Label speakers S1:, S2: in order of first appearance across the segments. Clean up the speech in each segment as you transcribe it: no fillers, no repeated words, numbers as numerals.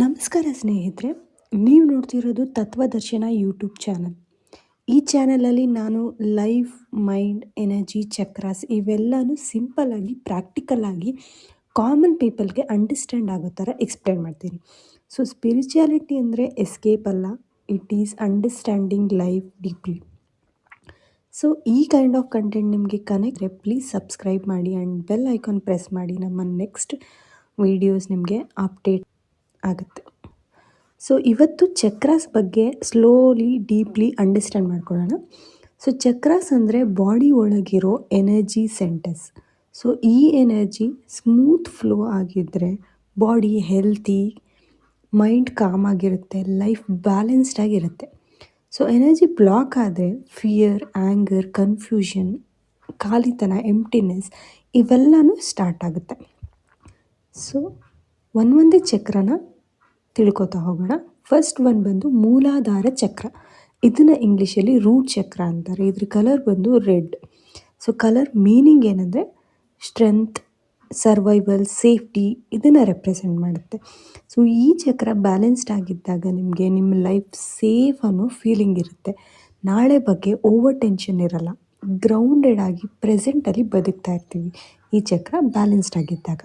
S1: ನಮಸ್ಕಾರ ಸ್ನೇಹಿತರೆ, ನೀವು ನೋಡ್ತಿರೋದು ತತ್ವದರ್ಶನ ಯೂಟ್ಯೂಬ್ ಚಾನಲ್. ಈ ಚಾನಲಲ್ಲಿ ನಾನು ಲೈಫ್, ಮೈಂಡ್, ಎನರ್ಜಿ, ಚಕ್ರಾಸ್ ಇವೆಲ್ಲನೂ ಸಿಂಪಲ್ಲಾಗಿ, ಪ್ರಾಕ್ಟಿಕಲ್ಲಾಗಿ ಕಾಮನ್ ಪೀಪಲ್ಗೆ ಅಂಡರ್ಸ್ಟ್ಯಾಂಡ್ ಆಗೋ ಥರ ಎಕ್ಸ್ಪ್ಲೇನ್ ಮಾಡ್ತೀನಿ. ಸೊ ಸ್ಪಿರಿಚುಯಾಲಿಟಿ ಅಂದರೆ ಎಸ್ಕೇಪ್ ಅಲ್ಲ, it is understanding life deeply. So ಈ ಕೈಂಡ್ ಆಫ್ ಕಂಟೆಂಟ್ ನಿಮಗೆ ಕನೆಕ್ಟ್ರೆ ಪ್ಲೀಸ್ ಸಬ್ಸ್ಕ್ರೈಬ್ ಮಾಡಿ ಆ್ಯಂಡ್ ಬೆಲ್ ಐಕಾನ್ ಪ್ರೆಸ್ ಮಾಡಿ. ನಮ್ಮ ನೆಕ್ಸ್ಟ್ ವೀಡಿಯೋಸ್ ನಿಮಗೆ ಅಪ್ಡೇಟ್ ಆಗುತ್ತೆ. ಸೊ ಇವತ್ತು ಚಕ್ರಾಸ್ ಬಗ್ಗೆ ಸ್ಲೋಲಿ ಡೀಪ್ಲಿ ಅಂಡರ್ಸ್ಟ್ಯಾಂಡ್ ಮಾಡ್ಕೊಳ್ಳೋಣ. ಸೊ ಚಕ್ರಾಸ್ ಅಂದರೆ ಬಾಡಿ ಒಳಗಿರೋ ಎನರ್ಜಿ ಸೆಂಟರ್ಸ್. ಸೊ ಈ ಎನರ್ಜಿ ಸ್ಮೂತ್ ಫ್ಲೋ ಆಗಿದ್ದರೆ ಬಾಡಿ ಹೆಲ್ತಿ, ಮೈಂಡ್ ಕಾಮ್ ಆಗಿರುತ್ತೆ, ಲೈಫ್ ಬ್ಯಾಲೆನ್ಸ್ಡ್ ಆಗಿರುತ್ತೆ. ಸೊ ಎನರ್ಜಿ ಬ್ಲಾಕ್ ಆದರೆ ಫಿಯರ್, ಆ್ಯಂಗರ್, ಕನ್ಫ್ಯೂಷನ್, ಖಾಲಿತನ, ಎಂಪ್ಟಿನೆಸ್ ಇವೆಲ್ಲನೂ ಸ್ಟಾರ್ಟ್ ಆಗುತ್ತೆ. ಸೊ ಒಂದೊಂದೇ ಚಕ್ರನ ತಿಳ್ಕೊತಾ ಹೋಗೋಣ. ಫಸ್ಟ್ ಒನ್ ಬಂದು ಮೂಲಾಧಾರ ಚಕ್ರ. ಇದನ್ನು ಇಂಗ್ಲೀಷಲ್ಲಿ ರೂಟ್ ಚಕ್ರ ಅಂತಾರೆ. ಇದ್ರ ಕಲರ್ ಬಂದು ರೆಡ್. ಸೊ ಕಲರ್ ಮೀನಿಂಗ್ ಏನಂದರೆ ಸ್ಟ್ರೆಂತ್, ಸರ್ವೈವಲ್, ಸೇಫ್ಟಿ ಇದನ್ನು ರೆಪ್ರೆಸೆಂಟ್ ಮಾಡುತ್ತೆ. ಸೊ ಈ ಚಕ್ರ ಬ್ಯಾಲೆನ್ಸ್ಡ್ ಆಗಿದ್ದಾಗ ನಿಮಗೆ ನಿಮ್ಮ ಲೈಫ್ ಸೇಫ್ ಅನ್ನೋ ಫೀಲಿಂಗ್ ಇರುತ್ತೆ. ನಾಳೆ ಬಗ್ಗೆ ಓವರ್ ಟೆನ್ಷನ್ ಇರಲ್ಲ, ಗ್ರೌಂಡೆಡ್ ಆಗಿ ಪ್ರೆಸೆಂಟಲ್ಲಿ ಬದುಕ್ತಾ ಇರ್ತೀವಿ ಈ ಚಕ್ರ ಬ್ಯಾಲೆನ್ಸ್ಡ್ ಆಗಿದ್ದಾಗ.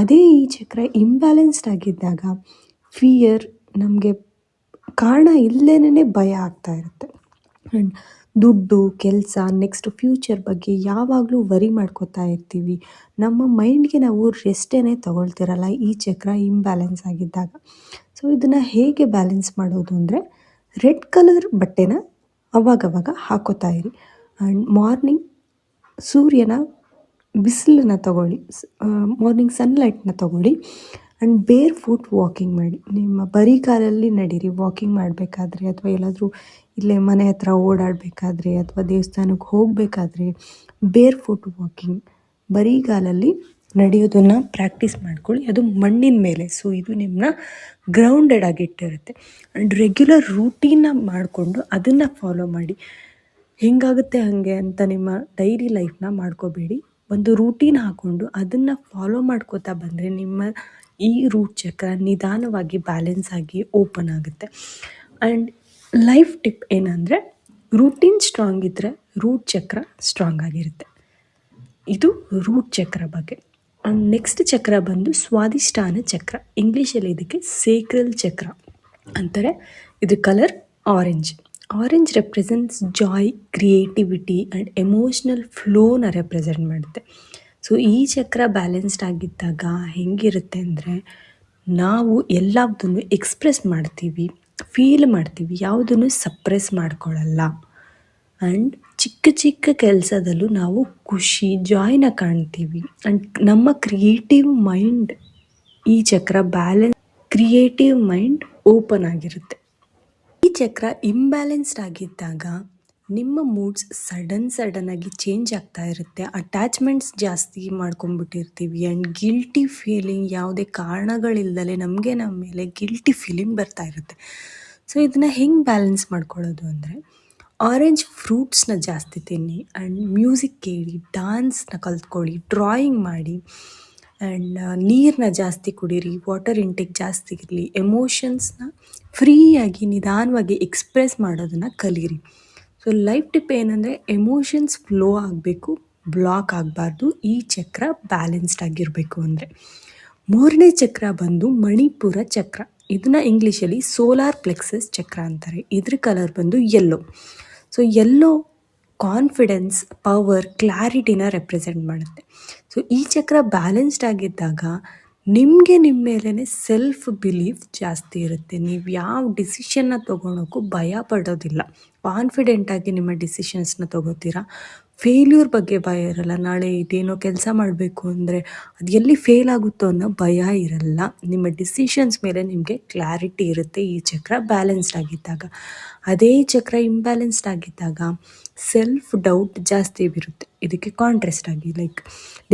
S1: ಅದೇ ಈ ಚಕ್ರ ಇಂಬ್ಯಾಲೆನ್ಸ್ಡ್ ಆಗಿದ್ದಾಗ ಫಿಯರ್, ನಮಗೆ ಕಾರಣ ಇಲ್ಲದೇ ಭಯ ಆಗ್ತಾ ಇರುತ್ತೆ. ಆ್ಯಂಡ್ ದುಡ್ಡು, ಕೆಲಸ, ನೆಕ್ಸ್ಟ್ ಫ್ಯೂಚರ್ ಬಗ್ಗೆ ಯಾವಾಗಲೂ ವರಿ ಮಾಡ್ಕೋತಾ ಇರ್ತೀವಿ. ನಮ್ಮ ಮೈಂಡ್ಗೆ ನಾವು ರೆಸ್ಟೇ ತೊಗೊಳ್ತಿರಲ್ಲ ಈ ಚಕ್ರ ಇಂಬ್ಯಾಲೆನ್ಸ್ ಆಗಿದ್ದಾಗ. ಸೊ ಇದನ್ನು ಹೇಗೆ ಬ್ಯಾಲೆನ್ಸ್ ಮಾಡೋದು ಅಂದರೆ ರೆಡ್ ಕಲರ್ ಬಟ್ಟೆನ ಅವಾಗವಾಗ ಹಾಕೋತಾ ಇರಿ. ಆ್ಯಂಡ್ ಮಾರ್ನಿಂಗ್ ಸೂರ್ಯನ ಬಿಸಿಲನ್ನ ತಗೊಳ್ಳಿ, ಮಾರ್ನಿಂಗ್ ಸನ್ಲೈಟ್ನ ತಗೊಳ್ಳಿ. ಆ್ಯಂಡ್ ಬೇರ್ ಫುಟ್ ವಾಕಿಂಗ್ ಮಾಡಿ. ನಿಮ್ಮ ಬರೀ ಕಾಲಲ್ಲಿ ನಡೀರಿ ವಾಕಿಂಗ್ ಮಾಡಬೇಕಾದ್ರೆ, ಅಥವಾ ಎಲ್ಲಾದರೂ ಇಲ್ಲೇ ಮನೆ ಹತ್ರ ಓಡಾಡಬೇಕಾದ್ರೆ, ಅಥವಾ ದೇವಸ್ಥಾನಕ್ಕೆ ಹೋಗಬೇಕಾದ್ರೆ ಬೇರ್ ಫುಟ್ ವಾಕಿಂಗ್, ಬರೀ ಕಾಲಲ್ಲಿ ನಡೆಯೋದನ್ನು ಪ್ರಾಕ್ಟೀಸ್ ಮಾಡ್ಕೊಳ್ಳಿ. ಅದು ಮಣ್ಣಿನ ಮೇಲೆ. ಸೊ ಇದು ನಿಮ್ಮನ್ನ ಗ್ರೌಂಡೆಡ್ ಆಗಿಟ್ಟಿರುತ್ತೆ. ಆ್ಯಂಡ್ ರೆಗ್ಯುಲರ್ ರೂಟೀನ್ನ ಮಾಡಿಕೊಂಡು ಅದನ್ನು ಫಾಲೋ ಮಾಡಿ. ಹೆಂಗಾಗುತ್ತೆ ಹಾಗೆ ಅಂತ ನಿಮ್ಮ ಡೈರಿ ಲೈಫ್ನ ಮಾಡ್ಕೋಬೇಡಿ. ಒಂದು ರೂಟೀನ್ ಹಾಕ್ಕೊಂಡು ಅದನ್ನು ಫಾಲೋ ಮಾಡ್ಕೋತಾ ಬಂದರೆ ನಿಮ್ಮ ಈ ರೂಟ್ ಚಕ್ರ ನಿಧಾನವಾಗಿ ಬ್ಯಾಲೆನ್ಸ್ ಆಗಿ ಓಪನ್ ಆಗುತ್ತೆ. ಆ್ಯಂಡ್ ಲೈಫ್ ಟಿಪ್ ಏನಂದರೆ ರೂಟೀನ್ ಸ್ಟ್ರಾಂಗ್ ಇದ್ದರೆ ರೂಟ್ ಚಕ್ರ ಸ್ಟ್ರಾಂಗ್ ಆಗಿರುತ್ತೆ. ಇದು ರೂಟ್ ಚಕ್ರ ಬಗ್ಗೆ. ಆ್ಯಂಡ್ ನೆಕ್ಸ್ಟ್ ಚಕ್ರ ಬಂದು ಸ್ವಾದಿಷ್ಠಾನ ಚಕ್ರ. ಇಂಗ್ಲೀಷಲ್ಲಿ ಇದಕ್ಕೆ ಸೇಕ್ರಲ್ ಚಕ್ರ ಅಂತಾರೆ. ಇದ್ರ colour orange. Orange represents joy, creativity and emotional ಫ್ಲೋನ ರೆಪ್ರೆಸೆಂಟ್ ಮಾಡುತ್ತೆ. ಸೊ ಈ ಚಕ್ರ ಬ್ಯಾಲೆನ್ಸ್ಡ್ ಆಗಿದ್ದಾಗ ಹೆಂಗಿರುತ್ತೆ ಅಂದರೆ ನಾವು ಎಲ್ಲದನ್ನು ಎಕ್ಸ್ಪ್ರೆಸ್ ಮಾಡ್ತೀವಿ, ಫೀಲ್ ಮಾಡ್ತೀವಿ, ಯಾವುದನ್ನು ಸಪ್ರೆಸ್ ಮಾಡ್ಕೊಳ್ಳಲ್ಲ. ಆ್ಯಂಡ್ ಚಿಕ್ಕ ಚಿಕ್ಕ ಕೆಲಸದಲ್ಲೂ ನಾವು ಖುಷಿ, ಜಾಯ್ನ ಕಾಣ್ತೀವಿ. ಆ್ಯಂಡ್ ನಮ್ಮ ಕ್ರಿಯೇಟಿವ್ ಮೈಂಡ್, ಈ ಚಕ್ರ ಕ್ರಿಯೇಟಿವ್ ಮೈಂಡ್ ಓಪನ್ ಆಗಿರುತ್ತೆ. ಈ ಚಕ್ರ ಇಂಬ್ಯಾಲೆನ್ಸ್ಡ್ ಆಗಿದ್ದಾಗ ನಿಮ್ಮ ಮೂಡ್ಸ್ ಸಡನ್ನಾಗಿ ಚೇಂಜ್ ಆಗ್ತಾ ಇರುತ್ತೆ. ಅಟ್ಯಾಚ್ಮೆಂಟ್ಸ್ ಜಾಸ್ತಿ ಮಾಡ್ಕೊಂಡ್ಬಿಟ್ಟಿರ್ತೀವಿ. ಆ್ಯಂಡ್ ಗಿಲ್ಟಿ ಫೀಲಿಂಗ್, ಯಾವುದೇ ಕಾರಣಗಳಿಲ್ಲದೆ ನಮಗೆ ನಮ್ಮ ಮೇಲೆ ಗಿಲ್ಟಿ ಫೀಲಿಂಗ್ ಬರ್ತಾ ಇರುತ್ತೆ. ಸೊ ಇದನ್ನು ಹೆಂಗೆ ಬ್ಯಾಲೆನ್ಸ್ ಮಾಡ್ಕೊಳ್ಳೋದು ಅಂದರೆ ಆರೆಂಜ್ ಫ್ರೂಟ್ಸ್ನ ಜಾಸ್ತಿ ತಿನ್ನಿ. ಆ್ಯಂಡ್ ಮ್ಯೂಸಿಕ್ ಕೇಳಿ, ಡ್ಯಾನ್ಸ್ನ ಕಲ್ತ್ಕೊಳ್ಳಿ, ಡ್ರಾಯಿಂಗ್ ಮಾಡಿ. ಆ್ಯಂಡ್ ನೀರನ್ನ ಜಾಸ್ತಿ ಕುಡೀರಿ, ವಾಟರ್ ಇಂಟೇಕ್ ಜಾಸ್ತಿ ಇರಲಿ. ಎಮೋಷನ್ಸ್ನ ಫ್ರೀಯಾಗಿ ನಿಧಾನವಾಗಿ ಎಕ್ಸ್ಪ್ರೆಸ್ ಮಾಡೋದನ್ನು ಕಲೀರಿ. ಸೊ ಲೈಫ್ ಟಿಪ್ ಏನಂದರೆ ಎಮೋಷನ್ಸ್ ಫ್ಲೋ ಆಗಬೇಕು, ಬ್ಲಾಕ್ ಆಗಬಾರ್ದು. ಈ ಚಕ್ರ ಬ್ಯಾಲೆನ್ಸ್ಡ್ ಆಗಿರಬೇಕು ಅಂದರೆ. ಮೂರನೇ ಚಕ್ರ ಬಂದು ಮಣಿಪುರ ಚಕ್ರ. ಇದನ್ನು ಇಂಗ್ಲೀಷಲ್ಲಿ ಸೋಲಾರ್ ಪ್ಲೆಕ್ಸಸ್ ಚಕ್ರ ಅಂತಾರೆ. ಇದ್ರ ಕಲರ್ ಬಂದು yellow. So yellow confidence, power, ಕ್ಲಾರಿಟಿನ ರೆಪ್ರೆಸೆಂಟ್ ಮಾಡುತ್ತೆ. ಸೊ ಈ ಚಕ್ರ ಬ್ಯಾಲೆನ್ಸ್ಡ್ ಆಗಿದ್ದಾಗ ನಿಮಗೆ ನಿಮ್ಮ ಮೇಲೇ ಸೆಲ್ಫ್ ಬಿಲೀಫ್ ಜಾಸ್ತಿ ಇರುತ್ತೆ. ನೀವು ಯಾವ ಡಿಸಿಷನ್ನ ತೊಗೊಳೋಕ್ಕೂ ಭಯ ಪಡೋದಿಲ್ಲ. ಕಾನ್ಫಿಡೆಂಟಾಗಿ ನಿಮ್ಮ ಡಿಸಿಷನ್ಸ್ನ ತೊಗೋತೀರಾ. ಫೇಲ್ಯೂರ್ ಬಗ್ಗೆ ಭಯ ಇರಲ್ಲ. ನಾಳೆ ಇದೇನೋ ಕೆಲಸ ಮಾಡಬೇಕು ಅಂದರೆ ಅದು ಎಲ್ಲಿ ಫೇಲ್ ಆಗುತ್ತೋ ಅನ್ನೋ ಭಯ ಇರಲ್ಲ. ನಿಮ್ಮ ಡಿಸಿಷನ್ಸ್ ಮೇಲೆ ನಿಮಗೆ ಕ್ಲಾರಿಟಿ ಇರುತ್ತೆ ಈ ಚಕ್ರ ಬ್ಯಾಲೆನ್ಸ್ಡ್ ಆಗಿದ್ದಾಗ. ಅದೇ ಚಕ್ರ ಇಂಬ್ಯಾಲೆನ್ಸ್ಡ್ ಆಗಿದ್ದಾಗ ಸೆಲ್ಫ್ ಡೌಟ್ ಜಾಸ್ತಿ ಇರುತ್ತೆ. ಇದಕ್ಕೆ ಕಾಂಟ್ರಾಸ್ಟ್ ಆಗಿ ಲೈಕ್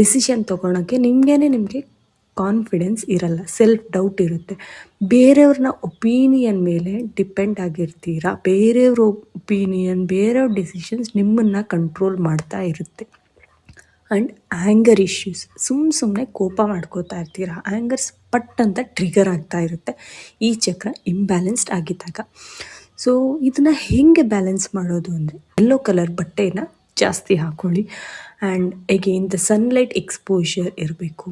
S1: ಡಿಸಿಷನ್ ತೊಗೊಳೋಕ್ಕೆ ನಿಮಗೆ ಕಾನ್ಫಿಡೆನ್ಸ್ ಇರಲ್ಲ, ಸೆಲ್ಫ್ ಡೌಟ್ ಇರುತ್ತೆ. ಬೇರೆಯವ್ರನ್ನ ಒಪಿನಿಯನ್ ಮೇಲೆ ಡಿಪೆಂಡ್ ಆಗಿರ್ತೀರಾ. ಬೇರೆಯವ್ರ ಒಪಿನಿಯನ್, ಬೇರೆಯವ್ರ ಡಿಸಿಷನ್ಸ್ ನಿಮ್ಮನ್ನು ಕಂಟ್ರೋಲ್ ಮಾಡ್ತಾ ಇರುತ್ತೆ. ಆ್ಯಂಡ್ ಆ್ಯಂಗರ್ ಇಶ್ಯೂಸ್, ಸುಮ್ಮನೆ ಕೋಪ ಮಾಡ್ಕೋತಾ ಇರ್ತೀರ. ಆ್ಯಂಗರ್ ಪಟ್ ಅಂತ ಟ್ರಿಗರ್ ಆಗ್ತಾ ಇರುತ್ತೆ ಈ ಚಕ್ರ ಇಂಬ್ಯಾಲೆನ್ಸ್ಡ್ ಆಗಿದ್ದಾಗ. ಸೊ ಇದನ್ನು ಹೇಗೆ ಬ್ಯಾಲೆನ್ಸ್ ಮಾಡೋದು ಅಂದರೆ, ಯೆಲ್ಲೋ ಕಲರ್ ಬಟ್ಟೆನ ಜಾಸ್ತಿ ಹಾಕ್ಕೊಳ್ಳಿ. And again the sunlight exposure ಇರಬೇಕು.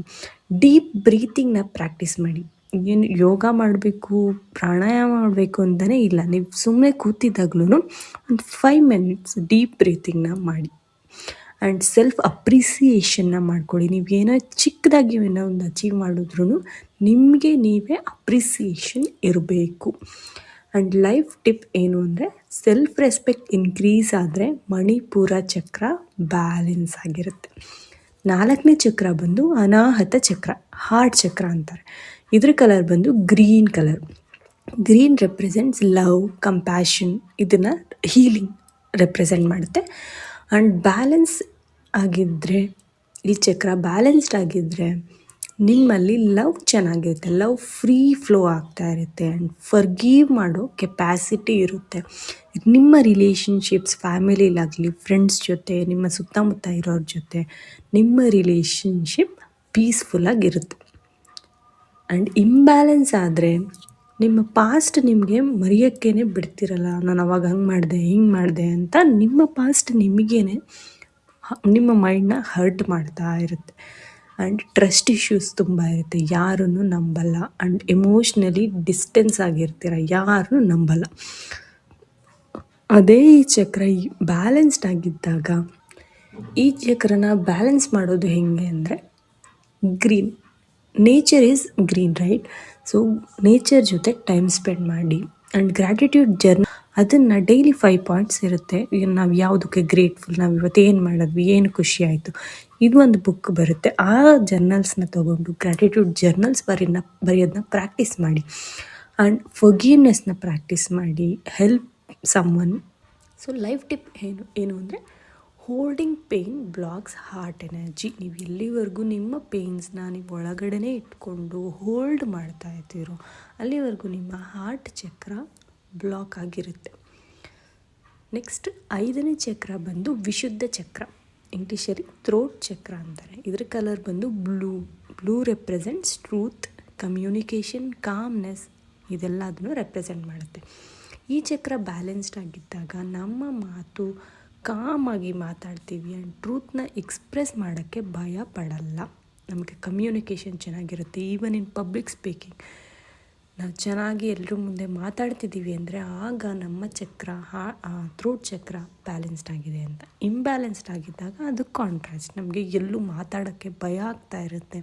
S1: ಡೀಪ್ ಬ್ರೀತಿಂಗ್ನ ಪ್ರಾಕ್ಟೀಸ್ ಮಾಡಿ. ಏನು ಯೋಗ ಮಾಡಬೇಕು, ಪ್ರಾಣಾಯಾಮ ಮಾಡಬೇಕು ಅಂತಲೇ ಇಲ್ಲ, ನೀವು ಸುಮ್ಮನೆ ಕೂತಿದ್ದಾಗ್ಲೂ ಒಂದು 5 ಮಿನಿಟ್ಸ್ ಡೀಪ್ ಬ್ರೀತಿಂಗ್ನ ಮಾಡಿ. ಆ್ಯಂಡ್ ಸೆಲ್ಫ್ ಅಪ್ರಿಸಿಯೇಷನ್ನ ಮಾಡ್ಕೊಳ್ಳಿ. ನೀವು ಏನೋ ಚಿಕ್ಕದಾಗಿ ಏನೋ ಒಂದು ಅಚೀವ್ ಮಾಡಿದ್ರೂ ನಿಮಗೆ ನೀವೇ ಅಪ್ರಿಸಿಯೇಷನ್ ಇರಬೇಕು. ಆ್ಯಂಡ್ ಲೈಫ್ ಟಿಪ್ ಏನು ಅಂದರೆ, ಸೆಲ್ಫ್ ರೆಸ್ಪೆಕ್ಟ್ ಇನ್ಕ್ರೀಸ್ ಆದರೆ ಮಣಿಪುರ ಚಕ್ರ ಬ್ಯಾಲೆನ್ಸ್ ಆಗಿರುತ್ತೆ. 4ನೇ ಚಕ್ರ ಬಂದು ಅನಾಹತ ಚಕ್ರ, ಹಾರ್ಟ್ ಚಕ್ರ ಅಂತಾರೆ. ಇದ್ರ ಕಲರ್ ಬಂದು green colour. Green represents love, compassion, ಇದನ್ನು ಹೀಲಿಂಗ್ ರೆಪ್ರೆಸೆಂಟ್ ಮಾಡುತ್ತೆ. ಆ್ಯಂಡ್ ಬ್ಯಾಲೆನ್ಸ್ ಆಗಿದ್ದರೆ, ಈ ಚಕ್ರ ಬ್ಯಾಲೆನ್ಸ್ಡ್ ಆಗಿದ್ದರೆ ನಿಮ್ಮಲ್ಲಿ ಲವ್ ಚೆನ್ನಾಗಿರುತ್ತೆ, ಲವ್ ಫ್ರೀ ಫ್ಲೋ ಆಗ್ತಾ ಇರುತ್ತೆ. ಆ್ಯಂಡ್ ಫರ್ಗೀವ್ ಮಾಡೋ ಕೆಪ್ಯಾಸಿಟಿ ಇರುತ್ತೆ. ನಿಮ್ಮ ರಿಲೇಷನ್ಶಿಪ್ಸ್, ಫ್ಯಾಮಿಲಿಲಾಗಲಿ, ಫ್ರೆಂಡ್ಸ್ ಜೊತೆ, ನಿಮ್ಮ ಸುತ್ತಮುತ್ತ ಇರೋರ ಜೊತೆ ನಿಮ್ಮ ರಿಲೇಷನ್ಶಿಪ್ ಪೀಸ್ಫುಲ್ಲಾಗಿರುತ್ತೆ. ಆ್ಯಂಡ್ ಇಂಬ್ಯಾಲೆನ್ಸ್ ಆದರೆ ನಿಮ್ಮ ಪಾಸ್ಟ್ ನಿಮಗೆ ಮರೆಯೋಕ್ಕೇ ಬಿಡ್ತಿರಲ್ಲ. ನಾನು ಅವಾಗ ಹಂಗೆ ಮಾಡಿದೆ, ಹಿಂಗೆ ಮಾಡಿದೆ ಅಂತ ನಿಮ್ಮ ಪಾಸ್ಟ್ ನಿಮಗೇನೆ ನಿಮ್ಮ ಮೈಂಡನ್ನ ಹರ್ಟ್ ಮಾಡ್ತಾ ಇರುತ್ತೆ. ಆ್ಯಂಡ್ ಟ್ರಸ್ಟ್ ಇಶ್ಯೂಸ್ ತುಂಬ ಇರುತ್ತೆ, ಯಾರನ್ನು ನಂಬಲ್ಲ. ಆ್ಯಂಡ್ ಎಮೋಷ್ನಲಿ ಡಿಸ್ಟೆನ್ಸ್ ಆಗಿರ್ತೀರ, ಯಾರನ್ನು ನಂಬಲ್ಲ. ಅದೇ ಈ ಚಕ್ರ ಬ್ಯಾಲೆನ್ಸ್ಡ್ ಆಗಿದ್ದಾಗ, ಈ ಚಕ್ರನ ಬ್ಯಾಲೆನ್ಸ್ ಮಾಡೋದು ಹೆಂಗೆ ಅಂದರೆ, green, nature is green, right? So nature ಜೊತೆ ಟೈಮ್ ಸ್ಪೆಂಡ್ ಮಾಡಿ. ಆ್ಯಂಡ್ ಗ್ರ್ಯಾಟಿಟ್ಯೂಡ್ ಜರ್ನಿ, ಅದನ್ನು ಡೈಲಿ 5 ಪಾಯಿಂಟ್ಸ್ ಇರುತ್ತೆ. ಈಗ ನಾವು ಯಾವುದಕ್ಕೆ ಗ್ರೇಟ್ಫುಲ್, ನಾವು ಇವತ್ತು ಏನು ಮಾಡಿದ್ವಿ, ಏನು ಖುಷಿ ಆಯಿತು, ಇದು ಒಂದು ಬುಕ್ ಬರುತ್ತೆ. ಆ ಜರ್ನಲ್ಸ್ನ ತೊಗೊಂಡು ಗ್ರ್ಯಾಟಿಟ್ಯೂಡ್ ಜರ್ನಲ್ಸ್ ಬರೆಯೋದನ್ನ ಪ್ರಾಕ್ಟೀಸ್ ಮಾಡಿ. ಆ್ಯಂಡ್ ಫರ್ಗಿವ್ನೆಸ್ನ ಪ್ರಾಕ್ಟೀಸ್ ಮಾಡಿ. Help someone. So life tip ಏನು ಅಂದರೆ, holding pain blocks heart energy. ನೀವು ಎಲ್ಲಿವರೆಗೂ ನಿಮ್ಮ ಪೇಯ್ನ್ಸ್ನ ನೀವು ಒಳಗಡೆ ಇಟ್ಕೊಂಡು ಹೋಲ್ಡ್ ಮಾಡ್ತಾ ಇರ್ತೀರೋ ಅಲ್ಲಿವರೆಗೂ ನಿಮ್ಮ ಹಾರ್ಟ್ ಚಕ್ರ ಬ್ಲಾಕ್ ಆಗಿರುತ್ತೆ. ನೆಕ್ಸ್ಟ್ 5ನೇ ಚಕ್ರ ಬಂದು ವಿಶುದ್ಧ ಚಕ್ರ, ಇಂಗ್ಲೀಷಲ್ಲಿ ಥ್ರೋಟ್ ಚಕ್ರ ಅಂತಾರೆ. ಇದ್ರ ಕಲರ್ ಬಂದು blue represents truth, communication, calmness, ಇದೆಲ್ಲದನ್ನು ರೆಪ್ರೆಸೆಂಟ್ ಮಾಡುತ್ತೆ. ಈ ಚಕ್ರ ಬ್ಯಾಲೆನ್ಸ್ಡ್ ಆಗಿದ್ದಾಗ ನಮ್ಮ ಮಾತು ಕಾಮಾಗಿ ಮಾತಾಡ್ತೀವಿ. ಆ್ಯಂಡ್ ಟ್ರೂತ್ನ ಎಕ್ಸ್ಪ್ರೆಸ್ ಮಾಡೋಕ್ಕೆ ಭಯ ಪಡಲ್ಲ. ನಮಗೆ ಕಮ್ಯುನಿಕೇಷನ್ ಚೆನ್ನಾಗಿರುತ್ತೆ. ಈವನ್ ಇನ್ ಪಬ್ಲಿಕ್ ಸ್ಪೀಕಿಂಗ್ ನಾವು ಚೆನ್ನಾಗಿ ಎಲ್ಲರ ಮುಂದೆ ಮಾತಾಡ್ತಿದ್ದೀವಿ ಅಂದರೆ ಆಗ ನಮ್ಮ ಚಕ್ರ, ಥ್ರೋಟ್ ಚಕ್ರ ಬ್ಯಾಲೆನ್ಸ್ಡ್ ಆಗಿದೆ ಅಂತ. ಇಂಬ್ಯಾಲೆನ್ಸ್ಡ್ ಆಗಿದ್ದಾಗ ಅದು ಕಾಂಟ್ರಾಸ್ಟ್, ನಮಗೆ ಎಲ್ಲೂ ಮಾತಾಡೋಕ್ಕೆ ಭಯ ಆಗ್ತಾ ಇರುತ್ತೆ.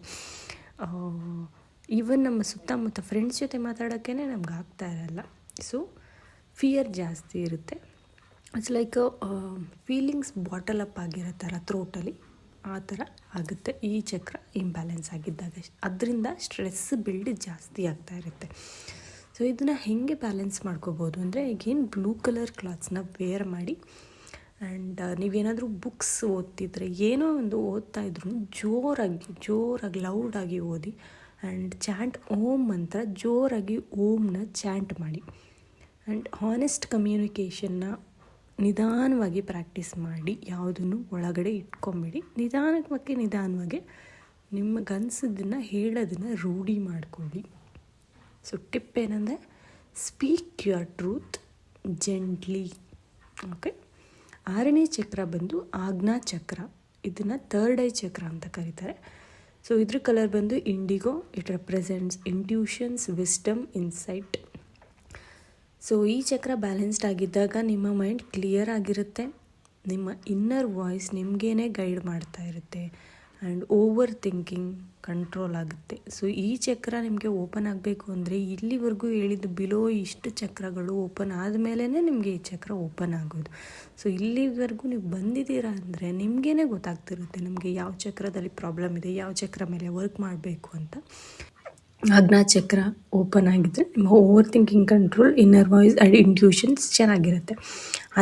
S1: ಈವನ್ ನಮ್ಮ ಸುತ್ತಮುತ್ತ ಫ್ರೆಂಡ್ಸ್ ಜೊತೆ ಮಾತಾಡೋಕ್ಕೇ ನಮ್ಗೆ ಆಗ್ತಾ ಇರಲ್ಲ. ಸೊ ಫಿಯರ್ ಜಾಸ್ತಿ ಇರುತ್ತೆ. It's like feelings bottle up ಆಗಿರುತ್ತಲ್ಲ ಥ್ರೋಟಲ್ಲಿ, ಆ ಥರ ಆಗುತ್ತೆ ಈ ಚಕ್ರ ಇಂಬ್ಯಾಲೆನ್ಸ್ ಆಗಿದ್ದಾಗ. ಅದರಿಂದ ಸ್ಟ್ರೆಸ್ ಬಿಲ್ಡ್ ಜಾಸ್ತಿ ಆಗ್ತಾ ಇರುತ್ತೆ. ಸೊ ಇದನ್ನು ಹೇಗೆ ಬ್ಯಾಲೆನ್ಸ್ ಮಾಡ್ಕೋಬೋದು ಅಂದರೆ, ಈಗೇನು ಬ್ಲೂ ಕಲರ್ ಕ್ಲಾತ್ಸ್ನ ವೇರ್ ಮಾಡಿ. ಆ್ಯಂಡ್ ನೀವೇನಾದರೂ ಬುಕ್ಸ್ ಓದ್ತಿದ್ರೆ, ಏನೋ ಒಂದು ಓದ್ತಾ ಇದ್ರೂ ಜೋರಾಗಿ ಲೌಡಾಗಿ ಓದಿ. ಆ್ಯಂಡ್ ಚಾಂಟ್ ಓಂ ಮಂತ್ರ, ಜೋರಾಗಿ ಓಂನ ಚಾಂಟ್ ಮಾಡಿ. ಆ್ಯಂಡ್ ಹಾನೆಸ್ಟ್ ಕಮ್ಯುನಿಕೇಷನ್ನ ನಿಧಾನವಾಗಿ ಪ್ರಾಕ್ಟೀಸ್ ಮಾಡಿ. ಯಾವುದನ್ನು ಒಳಗಡೆ ಇಟ್ಕೊಂಬಿಡಿ. ನಿಧಾನವಾಗಿ ನಿಮಗನ್ಸಿದ್ದನ್ನು ಹೇಳೋದನ್ನು ರೂಢಿ ಮಾಡಿಕೊಳ್ಳಿ. ಸೊ ಟಿಪ್ ಏನಂದರೆ, speak your truth gently. Okay. 6ನೇ ಚಕ್ರ ಬಂದು ಆಜ್ಞಾ ಚಕ್ರ. ಇದನ್ನು ಥರ್ಡ್ ಐ ಚಕ್ರ ಅಂತ ಕರೀತಾರೆ. ಸೊ ಇದ್ರ ಕಲರ್ ಬಂದು IndiGo. It represents intuitions, wisdom, insight. So ಈ ಚಕ್ರ ಬ್ಯಾಲೆನ್ಸ್ಡ್ ಆಗಿದ್ದಾಗ ನಿಮ್ಮ ಮೈಂಡ್ ಕ್ಲಿಯರ್ ಆಗಿರುತ್ತೆ. ನಿಮ್ಮ ಇನ್ನರ್ ವಾಯ್ಸ್ ನಿಮಗೇನೆ ಗೈಡ್ ಮಾಡ್ತಾ ಇರುತ್ತೆ. ಆ್ಯಂಡ್ ಓವರ್ ಥಿಂಕಿಂಗ್ ಕಂಟ್ರೋಲ್ ಆಗುತ್ತೆ. ಸೊ ಈ ಚಕ್ರ ನಿಮಗೆ ಓಪನ್ ಆಗಬೇಕು ಅಂದರೆ, ಇಲ್ಲಿವರೆಗೂ ಹೇಳಿದ್ದು ಬಿಲೋ ಇಷ್ಟು ಚಕ್ರಗಳು ಓಪನ್ ಆದಮೇಲೆ ನಿಮಗೆ ಈ ಚಕ್ರ ಓಪನ್ ಆಗೋದು. ಸೊ ಇಲ್ಲಿವರೆಗೂ ನೀವು ಬಂದಿದ್ದೀರಾ ಅಂದರೆ ನಿಮಗೇನೆ ಗೊತ್ತಾಗ್ತಿರುತ್ತೆ ನಮಗೆ ಯಾವ ಚಕ್ರದಲ್ಲಿ ಪ್ರಾಬ್ಲಮ್ ಇದೆ, ಯಾವ ಚಕ್ರ ಮೇಲೆ ವರ್ಕ್ ಮಾಡಬೇಕು ಅಂತ. ಆಜ್ಞಾ ಚಕ್ರ ಓಪನ್ ಆಗಿದ್ದರೆ ನಿಮ್ಮ over thinking control, inner voice and intuitions ಚೆನ್ನಾಗಿರುತ್ತೆ.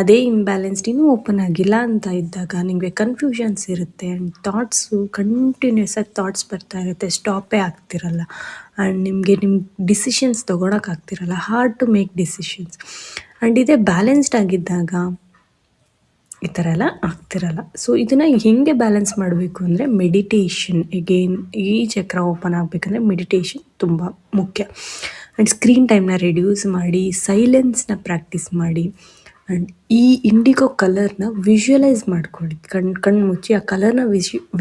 S1: ಅದೇ ಇಂಬ್ಯಾಲೆನ್ಸ್ಡ್, ಇನ್ನೂ ಓಪನ್ ಆಗಿಲ್ಲ ಅಂತ ಇದ್ದಾಗ ನಿಮಗೆ ಕನ್ಫ್ಯೂಷನ್ಸ್ ಇರುತ್ತೆ. ಆ್ಯಂಡ್ ಥಾಟ್ಸು ಕಂಟಿನ್ಯೂಸ್ ಆಗಿ ಥಾಟ್ಸ್ ಬರ್ತಾ ಇರುತ್ತೆ, ಸ್ಟಾಪೇ ಆಗ್ತಿರಲ್ಲ. ಆ್ಯಂಡ್ ನಿಮಗೆ ಡಿಸಿಷನ್ಸ್ ತೊಗೊಳಕ್ಕಾಗ್ತಿರಲ್ಲ, hard to make decisions. And ಇದೇ ಬ್ಯಾಲೆನ್ಸ್ಡ್ ಆಗಿದ್ದಾಗ ಈ ಥರ ಎಲ್ಲ ಆಗ್ತಿರಲ್ಲ. ಸೊ ಇದನ್ನು ಹೆಂಗೆ ಬ್ಯಾಲೆನ್ಸ್ ಮಾಡಬೇಕು ಅಂದರೆ ಮೆಡಿಟೇಷನ್. ಎಗೇನ್ ಈ ಚಕ್ರ ಓಪನ್ ಆಗಬೇಕಂದ್ರೆ ಮೆಡಿಟೇಷನ್ ತುಂಬ ಮುಖ್ಯ. ಆ್ಯಂಡ್ ಸ್ಕ್ರೀನ್ ಟೈಮ್ನ ರೆಡ್ಯೂಸ್ ಮಾಡಿ, ಸೈಲೆನ್ಸ್ನ ಪ್ರಾಕ್ಟೀಸ್ ಮಾಡಿ, ಆ್ಯಂಡ್ ಈ ಇಂಡಿಗೋ ಕಲರ್ನ ವಿಜುವಲೈಸ್ ಮಾಡ್ಕೊಳ್ಳಿ. ಕಣ್ಣು ಮುಚ್ಚಿ ಆ ಕಲರ್ನ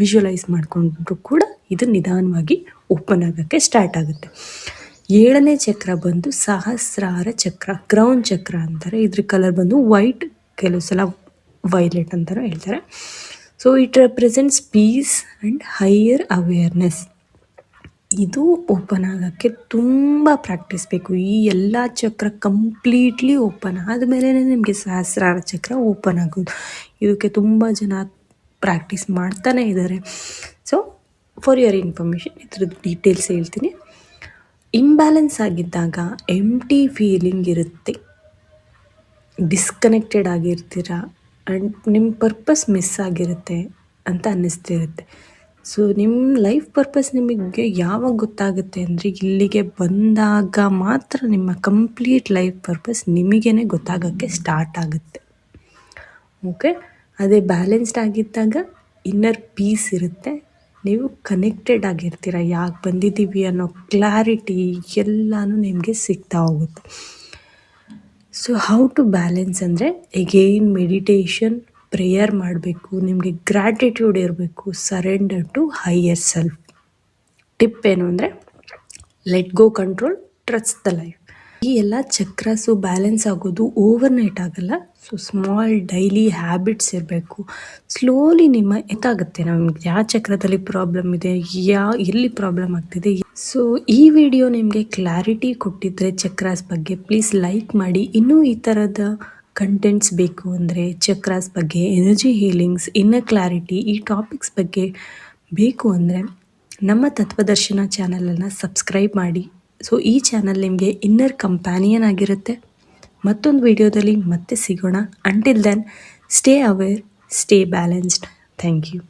S1: ವಿಜುವಲೈಸ್ ಮಾಡಿಕೊಂಡ್ರು ಕೂಡ ಇದು ನಿಧಾನವಾಗಿ ಓಪನ್ ಆಗೋಕ್ಕೆ ಸ್ಟಾರ್ಟ್ ಆಗುತ್ತೆ. 7ನೇ ಚಕ್ರ ಬಂದು ಸಹಸ್ರಾರ ಚಕ್ರ, ಕ್ರೌನ್ ಚಕ್ರ ಅಂತಾರೆ. ಇದ್ರ ಕಲರ್ ಬಂದು ವೈಟ್, ಕೆಲವು ಸಲ ವೈಲೆಟ್ ಅಂತಾರೆ ಹೇಳ್ತಾರೆ. So it represents peace and higher awareness. ಇದು ಓಪನ್ ಆಗೋಕ್ಕೆ ತುಂಬ ಪ್ರಾಕ್ಟೀಸ್ ಬೇಕು. ಈ ಎಲ್ಲ ಚಕ್ರ ಕಂಪ್ಲೀಟ್ಲಿ ಓಪನ್ ಆದಮೇಲೆ ನಿಮಗೆ ಸಹಸ್ರಾರ ಚಕ್ರ ಓಪನ್ ಆಗೋದು. ಇದಕ್ಕೆ ತುಂಬ ಜನ ಪ್ರಾಕ್ಟೀಸ್ ಮಾಡ್ತಾನೆ ಇದ್ದಾರೆ. ಸೊ ಫಾರ್ ಯುವರ್ ಇನ್ಫಾರ್ಮೇಷನ್ ಇದ್ರದ್ದು ಡೀಟೇಲ್ಸ್ ಹೇಳ್ತೀನಿ. ಇಂಬ್ಯಾಲೆನ್ಸ್ ಆಗಿದ್ದಾಗ ಎಂಟಿ ಫೀಲಿಂಗ್ ಇರುತ್ತೆ, ಡಿಸ್ಕನೆಕ್ಟೆಡ್ ಆಗಿರ್ತೀರ, ಆ್ಯಂಡ್ ನಿಮ್ಮ ಪರ್ಪಸ್ ಮಿಸ್ ಆಗಿರುತ್ತೆ ಅಂತ ಅನ್ನಿಸ್ತಿರುತ್ತೆ. ಸೊ ನಿಮ್ಮ ಲೈಫ್ ಪರ್ಪಸ್ ನಿಮಗೆ ಯಾವಾಗ ಗೊತ್ತಾಗುತ್ತೆ ಅಂದರೆ ಇಲ್ಲಿಗೆ ಬಂದಾಗ ಮಾತ್ರ ನಿಮ್ಮ ಕಂಪ್ಲೀಟ್ ಲೈಫ್ ಪರ್ಪಸ್ ನಿಮಗೇ ಗೊತ್ತಾಗೋಕ್ಕೆ ಸ್ಟಾರ್ಟ್ ಆಗುತ್ತೆ. ಓಕೆ, ಅದೇ ಬ್ಯಾಲೆನ್ಸ್ಡ್ ಆಗಿದ್ದಾಗ ಇನ್ನರ್ ಪೀಸ್ ಇರುತ್ತೆ, ನೀವು ಕನೆಕ್ಟೆಡ್ ಆಗಿರ್ತೀರ, ಯಾಕೆ ಬಂದಿದ್ದೀವಿ ಅನ್ನೋ ಕ್ಲಾರಿಟಿ ಎಲ್ಲನೂ ನಿಮಗೆ ಸಿಗ್ತಾ ಹೋಗುತ್ತೆ. ಸೊ ಹೌ ಟು ಬ್ಯಾಲೆನ್ಸ್ ಅಂದರೆ ಎಗೇನ್ ಮೆಡಿಟೇಷನ್, ಪ್ರೇಯರ್ ಮಾಡಬೇಕು, ನಿಮಗೆ ಗ್ರ್ಯಾಟಿಟ್ಯೂಡ್ ಇರಬೇಕು, surrender to higher self. Tip ಏನು ಅಂದರೆ let go control, trust the life. ಈ ಎಲ್ಲ ಚಕ್ರಸು ಬ್ಯಾಲೆನ್ಸ್ ಆಗೋದು ಓವರ್ನೈಟ್ ಆಗಲ್ಲ. ಸೊ ಸ್ಮಾಲ್ ಡೈಲಿ ಹ್ಯಾಬಿಟ್ಸ್ ಇರಬೇಕು. ಸ್ಲೋಲಿ ನಿಮ್ಮ ಗೊತ್ತಾಗುತ್ತೆ ನಮಗೆ ಯಾವ ಚಕ್ರದಲ್ಲಿ ಪ್ರಾಬ್ಲಮ್ ಇದೆ, ಎಲ್ಲಿ ಪ್ರಾಬ್ಲಮ್ ಆಗ್ತಿದೆ. ಸೊ ಈ ವಿಡಿಯೋ ನಿಮಗೆ ಕ್ಲಾರಿಟಿ ಕೊಟ್ಟಿದ್ದರೆ ಚಕ್ರಾಸ್ ಬಗ್ಗೆ ಪ್ಲೀಸ್ ಲೈಕ್ ಮಾಡಿ. ಇನ್ನೂ ಈ ಥರದ ಕಂಟೆಂಟ್ಸ್ ಬೇಕು ಅಂದರೆ ಚಕ್ರಾಸ್ ಬಗ್ಗೆ, ಎನರ್ಜಿ ಹೀಲಿಂಗ್ಸ್, ಇನ್ನರ್ ಕ್ಲಾರಿಟಿ, ಈ ಟಾಪಿಕ್ಸ್ ಬಗ್ಗೆ ಬೇಕು ಅಂದರೆ ನಮ್ಮ ತತ್ವದರ್ಶನ ಚಾನಲನ್ನು ಸಬ್ಸ್ಕ್ರೈಬ್ ಮಾಡಿ. ಸೊ ಈ ಚಾನಲ್ ನಿಮಗೆ ಇನ್ನರ್ ಕಂಪ್ಯಾನಿಯನ್ ಆಗಿರುತ್ತೆ. ಮತ್ತೊಂದು ವಿಡಿಯೋದಲ್ಲಿ ಮತ್ತೆ ಸಿಗೋಣ. Until then stay aware, stay balanced. Thank you.